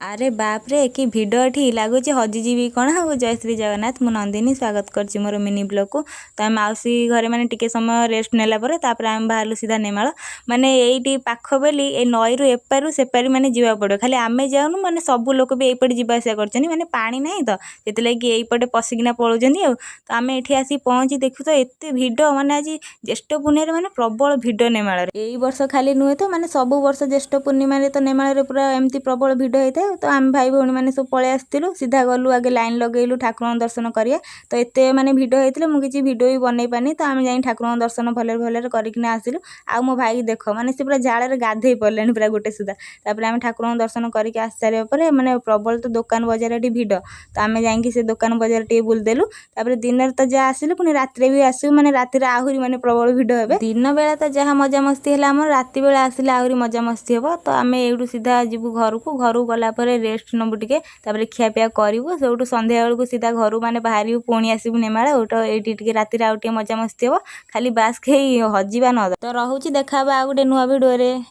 ଆରେ ବାପରେ କି ଭିଡ଼ ଏଠି ଲାଗୁଛି ହଜିଯିବି କ'ଣ। ଆଉ ଜୟ ଶ୍ରୀ ଜଗନ୍ନାଥ, ମୁଁ ନନ୍ଦିନୀ ସ୍ୱାଗତ କରିଛି ମୋର ମିନି ବ୍ଲଗ୍କୁ। ତ ଆମେ ମାଉସୀ ଘରେ ମାନେ ଟିକେ ସମୟ ରେଷ୍ଟ ନେଲା ପରେ ତାପରେ ଆମେ ବାହାରିଲୁ ସିଧା ନେମାଳ। ମାନେ ଏଇଠି ପାଖ ବୋଲି ଏଇ ନଈରୁ ଏପାରୁ ସେପାରି ମାନେ ଯିବାକୁ ପଡ଼ିବ, ଖାଲି ଆମେ ଯାଉନୁ, ମାନେ ସବୁ ଲୋକ ବି ଏଇପଟେ ଯିବା ଆସିବା କରୁଛନ୍ତି। ମାନେ ପାଣି ନାହିଁ ତ ସେଥିଲାଗି ଏଇପଟେ ପଶିକିନା ପଳାଉଛନ୍ତି। ଆଉ ତ ଆମେ ଏଠି ଆସି ପହଞ୍ଚି ଦେଖୁ ତ ଏତେ ଭିଡ଼, ମାନେ ଆଜି ଜ୍ୟେଷ୍ଠ ପୂର୍ଣ୍ଣିମାରେ ମାନେ ପ୍ରବଳ ଭିଡ଼ ନେମାଳରେ। ଏଇ ବର୍ଷ ଖାଲି ନୁହେଁ ତ, ମାନେ ସବୁ ବର୍ଷ ଜ୍ୟେଷ୍ଠ ପୂର୍ଣ୍ଣିମାରେ ତ ନେମାଳରେ ପୁରା ଏମିତି ପ୍ରବଳ ଭିଡ଼ ହେଇଥାଏ। ତ ଆମେ ଭାଇ ଭଉଣୀମାନେ ସବୁ ପଳେଇ ଆସିଥିଲୁ, ସିଧା ଗଲୁ ଆଗେ ଲାଇନ୍ ଲଗେଇଲୁ ଠାକୁରଙ୍କ ଦର୍ଶନ କରିବା। ତ ଏତେ ମାନେ ଭିଡ଼ ହେଇଥିଲେ ମୁଁ କିଛି ଭିଡ଼ିଓ ବି ବନେଇ ପାରିନି। ତ ଆମେ ଯାଇ ଠାକୁରଙ୍କ ଦର୍ଶନ ଭଲରେ ଭଲରେ କରିକିନା ଆସିଲୁ। ଆଉ ମୋ ଭାଇକି ଦେଖ, ମାନେ ସେ ପୁରା ଝାଳରେ ଗାଧେଇ ପଡ଼ିଲେଣି ପୁରା ଗୋଟେ ସୁଦ୍ଧା। ତାପରେ ଆମେ ଠାକୁରଙ୍କ ଦର୍ଶନ କରିକି ଆସି ସାରିବା ପରେ ମାନେ ପ୍ରବଳ ତ ଦୋକାନ ବଜାର ଏଠି ଭିଡ଼। ତ ଆମେ ଯାଇକି ସେ ଦୋକାନ ବଜାର ଟିକେ ବୁଲିଦେଲୁ। ତାପରେ ଦିନରେ ତ ଯାହା ଆସିଲୁ, ପୁଣି ରାତିରେ ବି ଆସିବୁ, ମାନେ ରାତିରେ ଆହୁରି ମାନେ ପ୍ରବଳ ଭିଡ଼ ହେବେ। ଦିନ ବେଳା ତ ଯାହା ମଜାମସ୍ତି ହେଲା ଆମର, ରାତି ବେଳା ଆସିଲେ ଆହୁରି ମଜାମସ୍ତି ହେବ। ତ ଆମେ ଏଇଠୁ ସିଧା ଯିବୁ ଘରକୁ ଗଲା ପରେ ରେଷ୍ଟ ନେବୁ ଟିକେ, ତାପରେ ଖିଆପିଆ କରିବୁ। ସେଇଠୁ ସନ୍ଧ୍ୟା ବେଳକୁ ସିଧା ଘରୁ ମାନେ ବାହାରିବୁ, ପୁଣି ଆସିବୁ ନେମାଳ। ଏଇଠି ଟିକେ ରାତିରେ ଆଉ ଟିକେ ମଜାମସ୍ତି ହେବ, ଖାଲି ବାସ୍ କେହି ହଜିବା ନ। ତ ରହୁଛି, ଦେଖାହେବା ଆଉ ଗୋଟେ ନୂଆ ଭିଡ଼ିଓରେ।